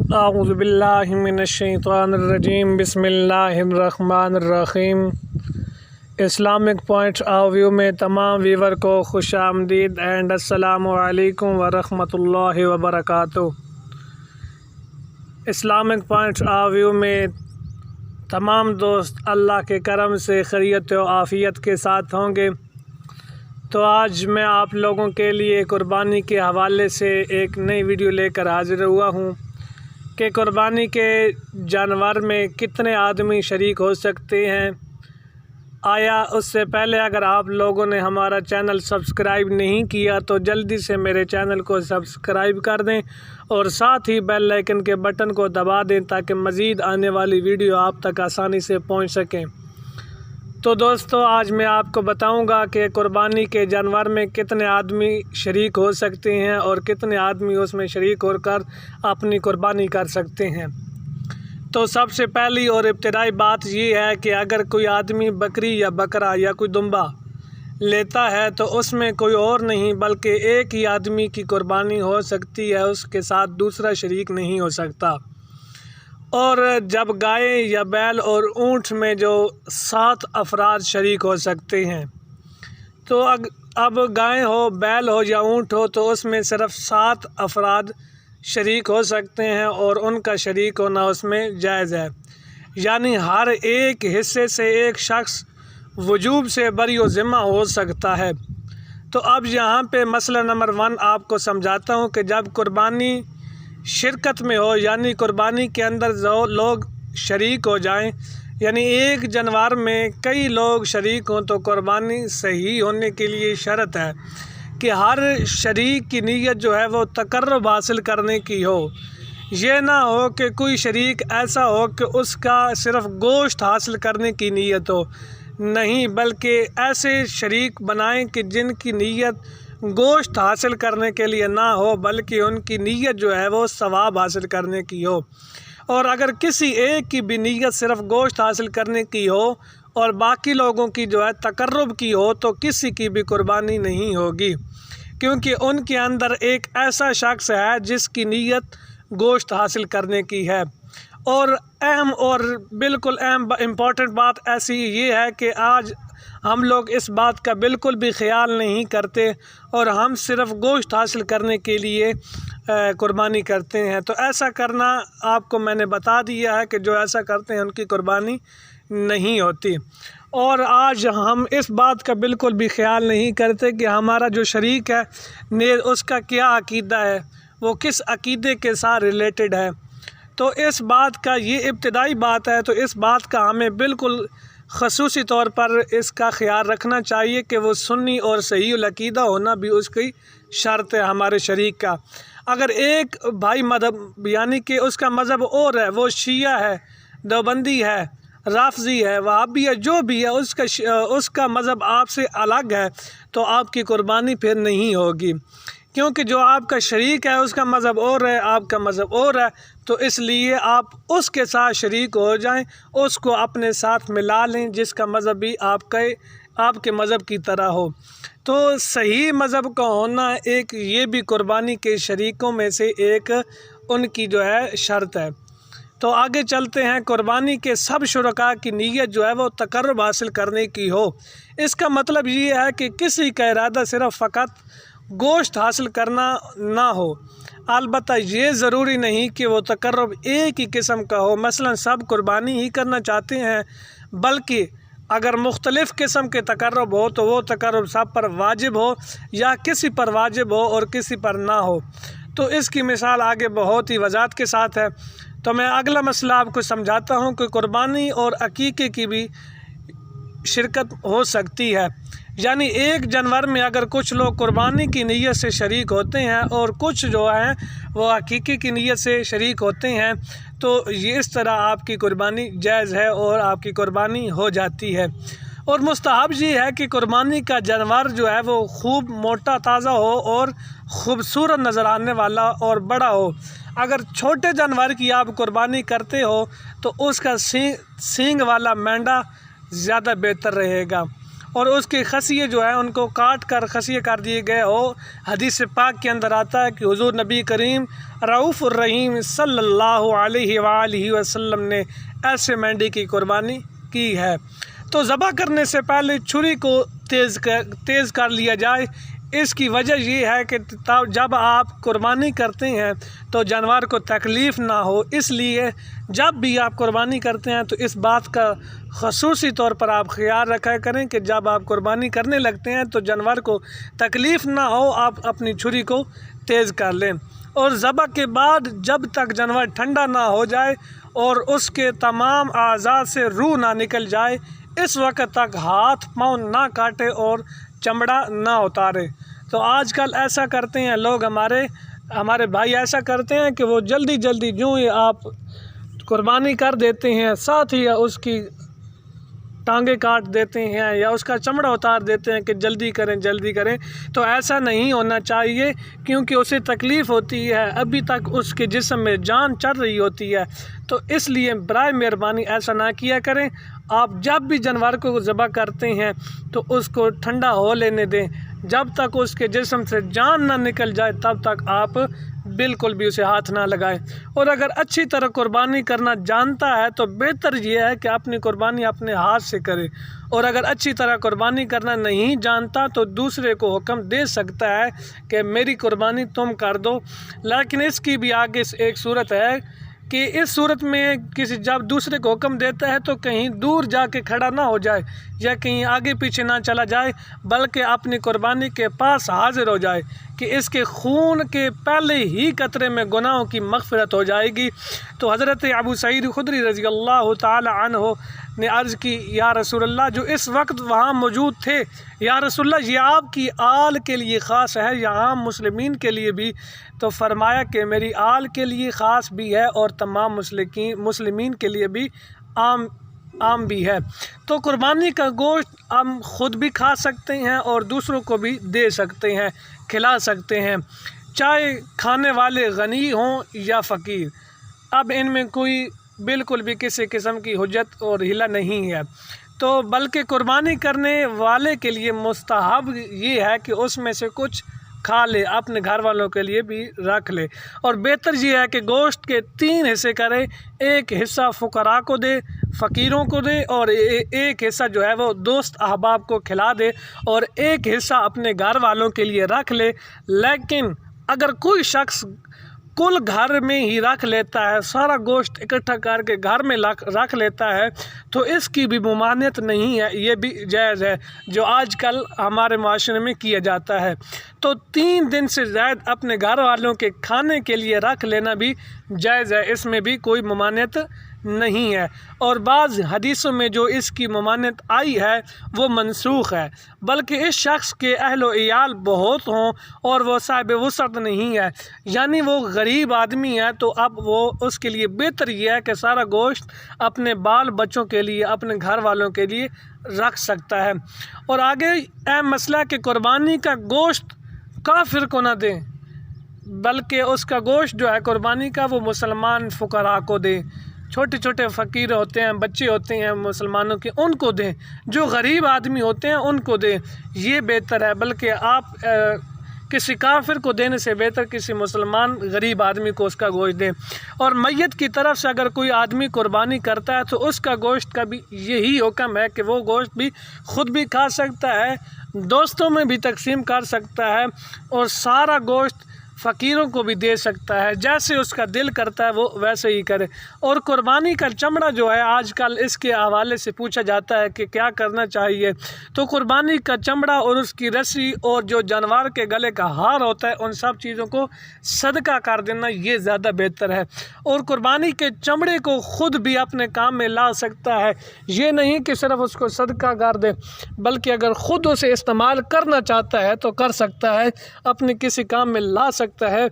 اعوذ باللہ من الشیطان الرجیم بسم اللہ الرحمن الرحیم۔ اسلامک پوائنٹ آف ویو میں تمام ویور کو خوش آمدید اینڈ السلام علیکم ورحمۃ اللہ وبرکاتہ۔ اسلامک پوائنٹ آف ویو میں تمام دوست اللہ کے کرم سے خیریت و عافیت کے ساتھ ہوں گے۔ تو آج میں آپ لوگوں کے لیے قربانی کے حوالے سے ایک نئی ویڈیو لے کر حاضر ہوا ہوں کہ قربانی کے جانور میں کتنے آدمی شریک ہو سکتے ہیں۔ آیا اس سے پہلے اگر آپ لوگوں نے ہمارا چینل سبسکرائب نہیں کیا تو جلدی سے میرے چینل کو سبسکرائب کر دیں اور ساتھ ہی بیل آئیکن کے بٹن کو دبا دیں تاکہ مزید آنے والی ویڈیو آپ تک آسانی سے پہنچ سکیں۔ تو دوستو، آج میں آپ کو بتاؤں گا کہ قربانی کے جانور میں کتنے آدمی شریک ہو سکتے ہیں اور کتنے آدمی اس میں شریک ہو کر اپنی قربانی کر سکتے ہیں۔ تو سب سے پہلی اور ابتدائی بات یہ ہے کہ اگر کوئی آدمی بکری یا بکرا یا کوئی دمبا لیتا ہے تو اس میں کوئی اور نہیں بلکہ ایک ہی آدمی کی قربانی ہو سکتی ہے، اس کے ساتھ دوسرا شریک نہیں ہو سکتا۔ اور جب گائے یا بیل اور اونٹ میں جو 7 افراد شریک ہو سکتے ہیں، تو اب گائے ہو، بیل ہو یا اونٹ ہو تو اس میں صرف 7 افراد شریک ہو سکتے ہیں اور ان کا شریک ہونا اس میں جائز ہے، یعنی ہر ایک حصے سے ایک شخص وجوب سے بری و ذمہ ہو سکتا ہے۔ تو اب یہاں پہ مسئلہ نمبر 1 آپ کو سمجھاتا ہوں کہ جب قربانی شرکت میں ہو، یعنی قربانی کے اندر لوگ شریک ہو جائیں، یعنی ایک جانور میں کئی لوگ شریک ہوں، تو قربانی صحیح ہونے کے لیے شرط ہے کہ ہر شریک کی نیت جو ہے وہ تقرب حاصل کرنے کی ہو۔ یہ نہ ہو کہ کوئی شریک ایسا ہو کہ اس کا صرف گوشت حاصل کرنے کی نیت ہو، نہیں، بلکہ ایسے شریک بنائیں کہ جن کی نیت گوشت حاصل کرنے کے لیے نہ ہو بلکہ ان کی نیت جو ہے وہ ثواب حاصل کرنے کی ہو۔ اور اگر کسی ایک کی بھی نیت صرف گوشت حاصل کرنے کی ہو اور باقی لوگوں کی جو ہے تقرب کی ہو تو کسی کی بھی قربانی نہیں ہوگی، کیونکہ ان کے اندر ایک ایسا شخص ہے جس کی نیت گوشت حاصل کرنے کی ہے۔ اور اہم اور بالکل اہم امپورٹنٹ بات ایسی یہ ہے کہ آج ہم لوگ اس بات کا بالکل بھی خیال نہیں کرتے اور ہم صرف گوشت حاصل کرنے کے لیے قربانی کرتے ہیں۔ تو ایسا کرنا آپ کو میں نے بتا دیا ہے کہ جو ایسا کرتے ہیں ان کی قربانی نہیں ہوتی۔ اور آج ہم اس بات کا بالکل بھی خیال نہیں کرتے کہ ہمارا جو شریک ہے اس کا کیا عقیدہ ہے، وہ کس عقیدے کے ساتھ ریلیٹڈ ہے۔ تو اس بات کا یہ ابتدائی بات ہے، تو اس بات کا ہمیں بالکل خصوصی طور پر اس کا خیال رکھنا چاہیے کہ وہ سنی اور صحیح العقیدہ ہونا بھی اس کی شرط ہے ہمارے شریک کا۔ اگر ایک بھائی مذہب یعنی کہ اس کا مذہب اور ہے، وہ شیعہ ہے، دیوبندی ہے، رافضی ہے، وہابی ہے، جو بھی ہے، اس کا مذہب آپ سے الگ ہے تو آپ کی قربانی پھر نہیں ہوگی، کیونکہ جو آپ کا شریک ہے اس کا مذہب اور ہے، آپ کا مذہب اور ہے، تو اس لیے آپ اس کے ساتھ شریک ہو جائیں، اس کو اپنے ساتھ ملا لیں جس کا مذہب بھی آپ کے مذہب کی طرح ہو۔ تو صحیح مذہب کا ہونا ایک یہ بھی قربانی کے شریکوں میں سے ایک ان کی جو ہے شرط ہے۔ تو آگے چلتے ہیں۔ قربانی کے سب شرکاء کی نیت جو ہے وہ تقرب حاصل کرنے کی ہو۔ اس کا مطلب یہ ہے کہ کسی کا ارادہ صرف فقط گوشت حاصل کرنا نہ ہو، البتہ یہ ضروری نہیں کہ وہ تقرب ایک ہی قسم کا ہو، مثلا سب قربانی ہی کرنا چاہتے ہیں، بلکہ اگر مختلف قسم کے تقرب ہو تو وہ تقرب سب پر واجب ہو یا کسی پر واجب ہو اور کسی پر نہ ہو۔ تو اس کی مثال آگے بہت ہی وضاحت کے ساتھ ہے۔ تو میں اگلا مسئلہ آپ کو سمجھاتا ہوں کہ قربانی اور عقیقے کی بھی شرکت ہو سکتی ہے، یعنی ایک جانور میں اگر کچھ لوگ قربانی کی نیت سے شریک ہوتے ہیں اور کچھ جو ہیں وہ عقیقے کی نیت سے شریک ہوتے ہیں، تو یہ اس طرح آپ کی قربانی جائز ہے اور آپ کی قربانی ہو جاتی ہے۔ اور مستحب یہ ہے کہ قربانی کا جانور جو ہے وہ خوب موٹا تازہ ہو اور خوبصورت نظر آنے والا اور بڑا ہو۔ اگر چھوٹے جانور کی آپ قربانی کرتے ہو تو اس کا سینگ والا مینڈا زیادہ بہتر رہے گا۔ اور اس کے خصیے جو ہے ان کو کاٹ کر خصیے کر دیے گئے ہو۔ حدیث پاک کے اندر آتا ہے کہ حضور نبی کریم رؤوف الرحیم صلی اللہ علیہ وآلہ وسلم نے ایسے مینڈی کی قربانی کی ہے۔ تو ذبح کرنے سے پہلے چھری کو تیز کر لیا جائے۔ اس کی وجہ یہ ہے کہ جب آپ قربانی کرتے ہیں تو جانور کو تکلیف نہ ہو، اس لیے جب بھی آپ قربانی کرتے ہیں تو اس بات کا خصوصی طور پر آپ خیال رکھا کریں کہ جب آپ قربانی کرنے لگتے ہیں تو جانور کو تکلیف نہ ہو، آپ اپنی چھری کو تیز کر لیں۔ اور ذبح کے بعد جب تک جانور ٹھنڈا نہ ہو جائے اور اس کے تمام اعضاء سے روح نہ نکل جائے، اس وقت تک ہاتھ پاؤں نہ کاٹے اور چمڑا نہ اتارے۔ تو آج کل ایسا کرتے ہیں لوگ، ہمارے بھائی ایسا کرتے ہیں کہ وہ جلدی جو ہی آپ قربانی کر دیتے ہیں ساتھ ہی اس کی ٹانگیں کاٹ دیتے ہیں یا اس کا چمڑا اتار دیتے ہیں کہ جلدی کریں۔ تو ایسا نہیں ہونا چاہیے، کیونکہ اسے تکلیف ہوتی ہے، ابھی تک اس کے جسم میں جان چڑھ رہی ہوتی ہے۔ تو اس لیے برائے مہربانی ایسا نہ کیا کریں۔ آپ جب بھی جانور کو ذبح کرتے ہیں تو اس کو ٹھنڈا ہو لینے دیں، جب تک اس کے جسم سے جان نہ نکل جائے تب تک آپ بالکل بھی اسے ہاتھ نہ لگائیں۔ اور اگر اچھی طرح قربانی کرنا جانتا ہے تو بہتر یہ ہے کہ اپنی قربانی اپنے ہاتھ سے کرے، اور اگر اچھی طرح قربانی کرنا نہیں جانتا تو دوسرے کو حکم دے سکتا ہے کہ میری قربانی تم کر دو۔ لیکن اس کی بھی آگے ایک صورت ہے کہ اس صورت میں جب دوسرے کو حکم دیتا ہے تو کہیں دور جا کے کھڑا نہ ہو جائے یا کہیں آگے پیچھے نہ چلا جائے، بلکہ اپنی قربانی کے پاس حاضر ہو جائے کہ اس کے خون کے پہلے ہی قطرے میں گناہوں کی مغفرت ہو جائے گی۔ تو حضرت ابو سعید خدری رضی اللہ تعالی عنہ نے عرض کی، یا رسول اللہ، جو اس وقت وہاں موجود تھے، یا رسول اللہ یہ آپ کی آل کے لیے خاص ہے یا عام مسلمین کے لیے بھی؟ تو فرمایا کہ میری آل کے لیے خاص بھی ہے اور تمام مسلمین کے لیے بھی عام بھی ہے۔ تو قربانی کا گوشت ہم خود بھی کھا سکتے ہیں اور دوسروں کو بھی دے سکتے ہیں، کھلا سکتے ہیں، چاہے کھانے والے غنی ہوں یا فقیر۔ اب ان میں کوئی بالکل بھی کسی قسم کی حجت اور حیلہ نہیں ہے، تو بلکہ قربانی کرنے والے کے لیے مستحب یہ ہے کہ اس میں سے کچھ کھا لے، اپنے گھر والوں کے لیے بھی رکھ لے۔ اور بہتر یہ ہے کہ گوشت کے 3 حصے کرے، ایک حصہ فقراء کو دے، فقیروں کو دے، اور ایک حصہ جو ہے وہ دوست احباب کو کھلا دے، اور ایک حصہ اپنے گھر والوں کے لیے رکھ لے۔ لیکن اگر کوئی شخص کل گھر میں ہی رکھ لیتا ہے، سارا گوشت اکٹھا کر کے گھر میں رکھ لیتا ہے، تو اس کی بھی ممانعت نہیں ہے، یہ بھی جائز ہے، جو آج کل ہمارے معاشرے میں کیا جاتا ہے۔ تو 3 دن سے زائد اپنے گھر والوں کے کھانے کے لیے رکھ لینا بھی جائز ہے، اس میں بھی کوئی ممانعت نہیں ہے۔ اور بعض حدیثوں میں جو اس کی ممانعت آئی ہے وہ منسوخ ہے، بلکہ اس شخص کے اہل و عیال بہت ہوں اور وہ صاحب وسعت نہیں ہے، یعنی وہ غریب آدمی ہے، تو اب وہ اس کے لیے بہتر یہ ہے کہ سارا گوشت اپنے بال بچوں کے لیے، اپنے گھر والوں کے لیے رکھ سکتا ہے۔ اور آگے اہم مسئلہ کہ قربانی کا گوشت کافر کو نہ دیں، بلکہ اس کا گوشت جو ہے قربانی کا وہ مسلمان فقراء کو دیں، چھوٹے چھوٹے فقیر ہوتے ہیں، بچے ہوتے ہیں مسلمانوں کے، ان کو دیں، جو غریب آدمی ہوتے ہیں ان کو دیں، یہ بہتر ہے۔ بلکہ آپ کسی کافر کو دینے سے بہتر کسی مسلمان غریب آدمی کو اس کا گوشت دیں۔ اور میت کی طرف سے اگر کوئی آدمی قربانی کرتا ہے تو اس کا گوشت کا بھی یہی حکم ہے کہ وہ گوشت بھی خود بھی کھا سکتا ہے، دوستوں میں بھی تقسیم کر سکتا ہے، اور سارا گوشت فقیروں کو بھی دے سکتا ہے، جیسے اس کا دل کرتا ہے وہ ویسے ہی کرے۔ اور قربانی کا چمڑا جو ہے آج کل اس کے حوالے سے پوچھا جاتا ہے کہ کیا کرنا چاہیے، تو قربانی کا چمڑا اور اس کی رسی اور جو جانور کے گلے کا ہار ہوتا ہے ان سب چیزوں کو صدقہ کر دینا یہ زیادہ بہتر ہے۔ اور قربانی کے چمڑے کو خود بھی اپنے کام میں لا سکتا ہے، یہ نہیں کہ صرف اس کو صدقہ کر دے، بلکہ اگر خود اسے استعمال کرنا چاہتا ہے تو کر سکتا ہے، اپنے کسی کام میں لا سکتا ہے۔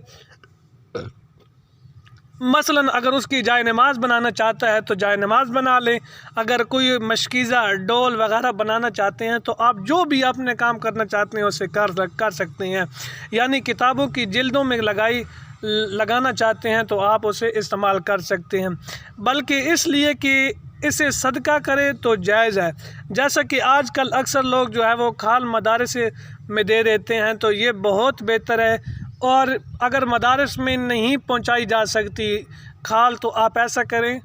مثلا اگر اس کی جائے نماز بنانا چاہتا ہے تو جائے نماز بنا لے، اگر کوئی مشکیزہ ڈول وغیرہ بنانا چاہتے ہیں تو آپ جو بھی اپنے کام کرنا چاہتے ہیں اسے کر سکتے ہیں، یعنی کتابوں کی جلدوں میں لگانا چاہتے ہیں تو آپ اسے استعمال کر سکتے ہیں۔ بلکہ اس لیے کہ اسے صدقہ کرے تو جائز ہے۔ جیسا کہ آج کل اکثر لوگ جو ہے وہ کھال مدارس میں دے دیتے ہیں، تو یہ بہت بہتر ہے۔ اور اگر مدارس میں نہیں پہنچائی جا سکتی کھال تو آپ ایسا کریں،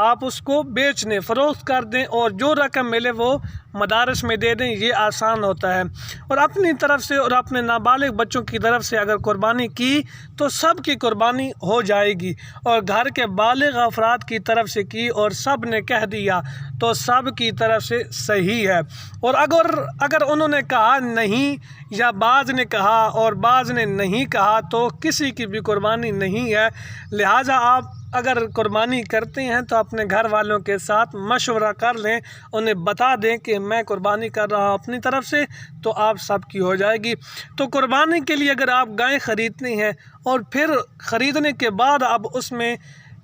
آپ اس کو بیچ دیں، فروخت کر دیں، اور جو رقم ملے وہ مدارس میں دے دیں، یہ آسان ہوتا ہے۔ اور اپنی طرف سے اور اپنے نابالغ بچوں کی طرف سے اگر قربانی کی تو سب کی قربانی ہو جائے گی، اور گھر کے بالغ افراد کی طرف سے کی اور سب نے کہہ دیا تو سب کی طرف سے صحیح ہے۔ اور اگر انہوں نے کہا نہیں، یا بعض نے کہا اور بعض نے نہیں کہا، تو کسی کی بھی قربانی نہیں ہے۔ لہٰذا آپ اگر قربانی کرتے ہیں تو اپنے گھر والوں کے ساتھ مشورہ کر لیں، انہیں بتا دیں کہ میں قربانی کر رہا ہوں اپنی طرف سے، تو آپ سب کی ہو جائے گی۔ تو قربانی کے لیے اگر آپ گائے خریدتے ہیں اور پھر خریدنے کے بعد اب اس میں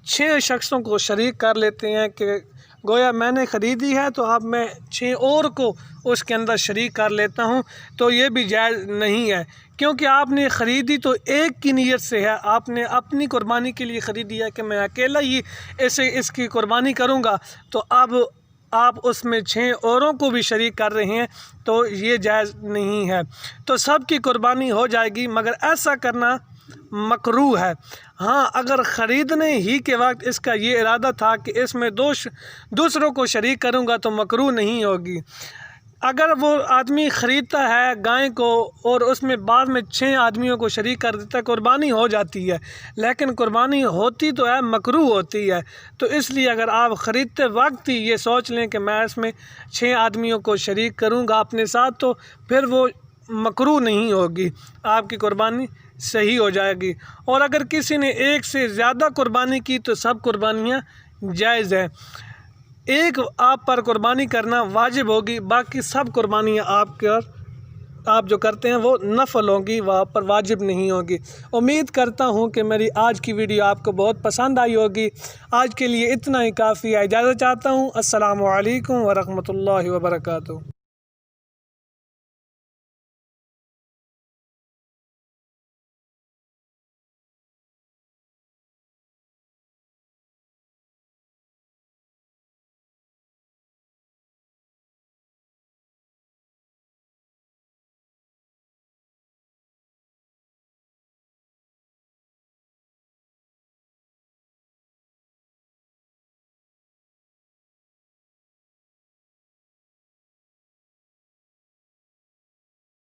6 شخصوں کو شریک کر لیتے ہیں کہ گویا میں نے خریدی ہے تو اب میں 6 اور کو اس کے اندر شریک کر لیتا ہوں، تو یہ بھی جائز نہیں ہے، کیونکہ آپ نے خریدی تو ایک کی نیت سے ہے، آپ نے اپنی قربانی کے لیے خریدی ہے کہ میں اکیلا ہی اس کی قربانی کروں گا، تو اب آپ اس میں 6 اوروں کو بھی شریک کر رہے ہیں، تو یہ جائز نہیں ہے۔ تو سب کی قربانی ہو جائے گی، مگر ایسا کرنا مکروہ ہے۔ ہاں، اگر خریدنے ہی کے وقت اس کا یہ ارادہ تھا کہ اس میں دوسروں کو شریک کروں گا تو مکروہ نہیں ہوگی۔ اگر وہ آدمی خریدتا ہے گائے کو اور اس میں بعد میں 6 آدمیوں کو شریک کر دیتا ہے، قربانی ہو جاتی ہے، لیکن قربانی ہوتی تو ہے، مکروہ ہوتی ہے۔ تو اس لیے اگر آپ خریدتے وقت ہی یہ سوچ لیں کہ میں اس میں 6 آدمیوں کو شریک کروں گا اپنے ساتھ، تو پھر وہ مکروہ نہیں ہوگی، آپ کی قربانی صحیح ہو جائے گی۔ اور اگر کسی نے ایک سے زیادہ قربانی کی تو سب قربانیاں جائز ہیں۔ ایک آپ پر قربانی کرنا واجب ہوگی، باقی سب قربانیاں آپ جو کرتے ہیں وہ نفل ہوں گی، وہاں پر واجب نہیں ہوگی۔ امید کرتا ہوں کہ میری آج کی ویڈیو آپ کو بہت پسند آئی ہوگی۔ آج کے لیے اتنا ہی کافی ہے، اجازت چاہتا ہوں۔ السلام علیکم ورحمۃ اللہ وبرکاتہ۔